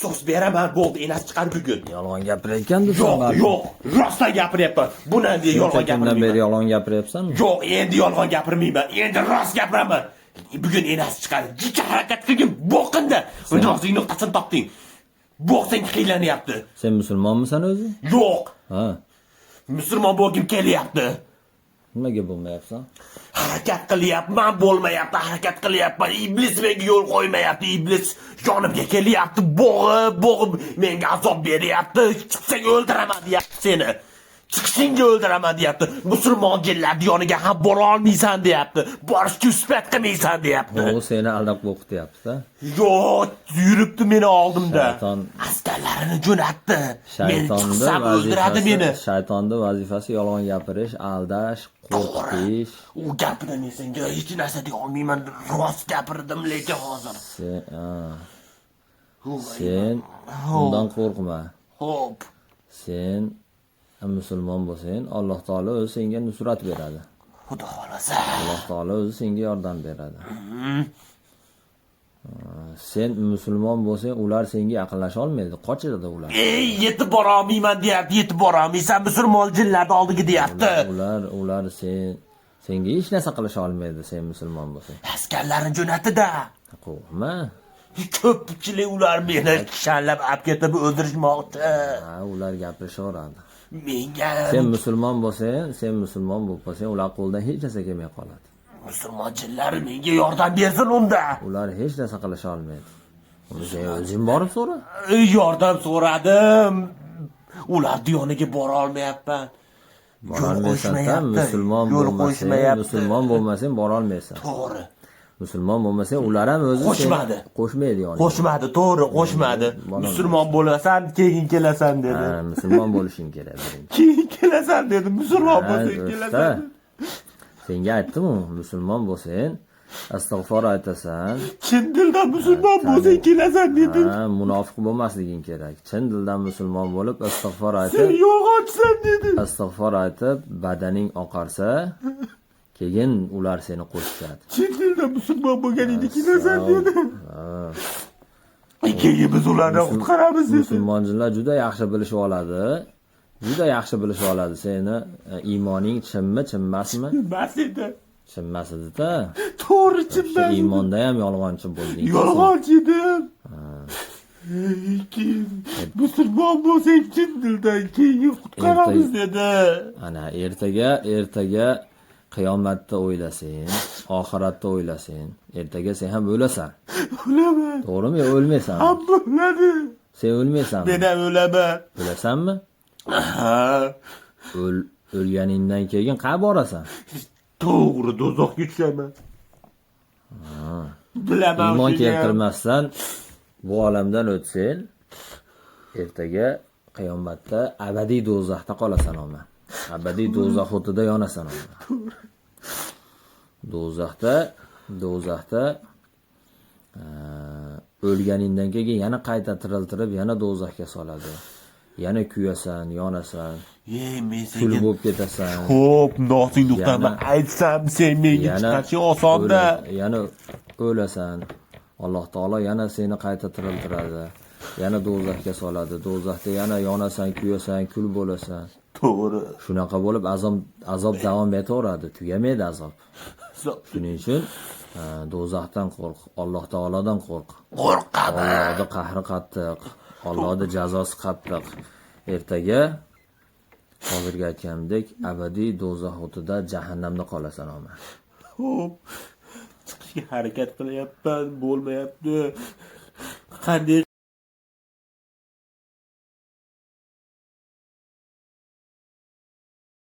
So'z beraman, bo'ldi, enas chiqar bugun. Yolg'on gapirayotgandu Yo'q, rostdan gapiryapman. Buni endi yolg'on gapirmayman. Beri gapirmayman. yolg'on gapiryapsanmi? Yo'q, endi yolg'on gapirmayman. Endi rost gapiraman. Bugun enas chiqar. Jicha harakat qilgin, bo'qinda. Mijozing nuqtasini topding. Bo'qsang qiylanyapti. Sen musulmonmisan o'zi? Yo'q. Ha. Musulmon bo'lgim kelyapti. Nimaga bo'lmayapsan? Harakat qilyapman, bo'lmayapti. Harakat qilyapman. Iblis menga yo'l qo'ymayapti. Iblis yonimga kelyapti. Bo'g'ib menga azob beryapti. Chiqsang o'ldiraman deyapti seni. Chiqishingga o'ldiraman deyapti. Musulmon jinlar yoniga ham bora olmaysan deyapti. Borishga uspat qilmaysan deyapti. U seni aldab o'qityapti-da. Yo'q, yuribdi meni oldimda. Shayton Askarlarini jo'natdi. Meni chiqsam o'ldiradi meni. Shaytonning vazifasi yolg'on gapirish, aldash, qo'rqitish. U gapini men senga hech narsa deya olmayman. Rost gapirdim lekin hozir. Sen undan qo'rqma. Xo'p. Sen musulmon bo'lsang, Alloh taolo o'zi senga nusrat beradi. Xudo xolasa. Alloh taolo o'zi senga yordam beradi. Sen musulmon bo'lsang, ular senga yaqinlasha olmaydi, qochadi ular. Yetib bora olmayman deyapti, yetib bora olmaysan musulmon jinlarning oldiga deyapti. Ular senga hech narsa qilisha olmaydi, sen musulmon bo'lsang. Askarlarini jo'natdi-da. Qo'rqma. Ko'pchilik ular meni kishanlab olib ketib o'ldirishmoqchi. Ha, ular gapirishaveradi. Menga Sen musulmon bo'lib qolsang, ular qo'ldan hech narsa kelmay qoladi. musulmon jinlar menga yordam bersin unda. Ular hech narsa qilisha olmaydi. Uni sen o'zing borib so'ra. Yordam so'radim. Ular yoniga bora olmayapman. Borolmaysan, musulmon bo'lmasang bora olmaysan. To'g'ri. Musulmon bo'lmasang, ular ham o'zi qo'shmaydi yoniga. Qo'shmadi, to'g'ri, qo'shmadi. Musulmon bo'lasan, keyin kelasan dedi. Ha, musulmon bo'lishing kerak. Keyin kelasan dedi. Musulmon bo'lsang kelasan. Senga aytdim-ku, musulmon bo'lsang, astag'for aytasan. Chin dildan musulmon bo'lsang kelasan dedi. Ha, munofiq bo'lmasliging kerak. Chin dildan musulmon bo'lib astag'for aytib, Sen yolg'onchisan dedi. Astag'for aytib, badaning oqarsa, keyin ular seni qo'shishadi. Chin dildan musulmon bo'lganingda kelasan dedi. Keyin biz ularni qutqaramiz dedi. Musulmonlar juda yaxshi bilishib oladi. Seni iymoning chinmi, chinmasmi? Chinmas edi. Chinmas edi-da. To'g'ri chinmas. Iymonda ham yolg'onchi bo'lding. Yolg'onchi edim. Keyin musulmon bo'lsang chin dildan keyin qutqaramiz dedi. Ana ertaga qiyomatda o'ylasang, oxiratda o'ylasang, ertaga sen ham o'lasan. O'laman. To'g'rimi? O'lmaysan. Hamma o'ladi. Sen o'lmaysanmi? Men ham o'laman. O'lasanmi? Ha. O'lganingdan keyin qayerga borasan? To'g'ri, do'zaxga tushaman. Bilaman. Iymon keltirmasdan bu olamdan o'tsang, ertaga qiyomatda abadiy do'zaxda qolasan oma. Abadiy do'zax o'tida yonasan oma. Do'zaxda o'lganingdan keyin yana qayta tiriltirib, yana do'zaxga soladi. Yana kuyasan, yonasan. Men Kul senga bo'lib ketasan. xo'p, nozik nuqtani aytsam, sen menga chiqarishing osonda. Yana o'lasan. Alloh taolo yana seni qayta tiriltiradi. Yana do'zaxga soladi. Do'zaxda yana yonasan, kuyasan, kul bo'lasan. To'g'ri. Shunaqa bo'lib azob davom etaveradi, tugamaydi azob. Shuning uchun do'zaxdan qo'rq, Alloh taolodan qo'rq. Qo'rqaman. Allohning qahri qattiq, Allohning jazosi qattiq. Ertaga hozirga aytganimdek abadiy do'zax o'tida jahannamda qolasan oma. Xo'p. Chiqishga harakat qilyapman, bo'lmayapti. Qanday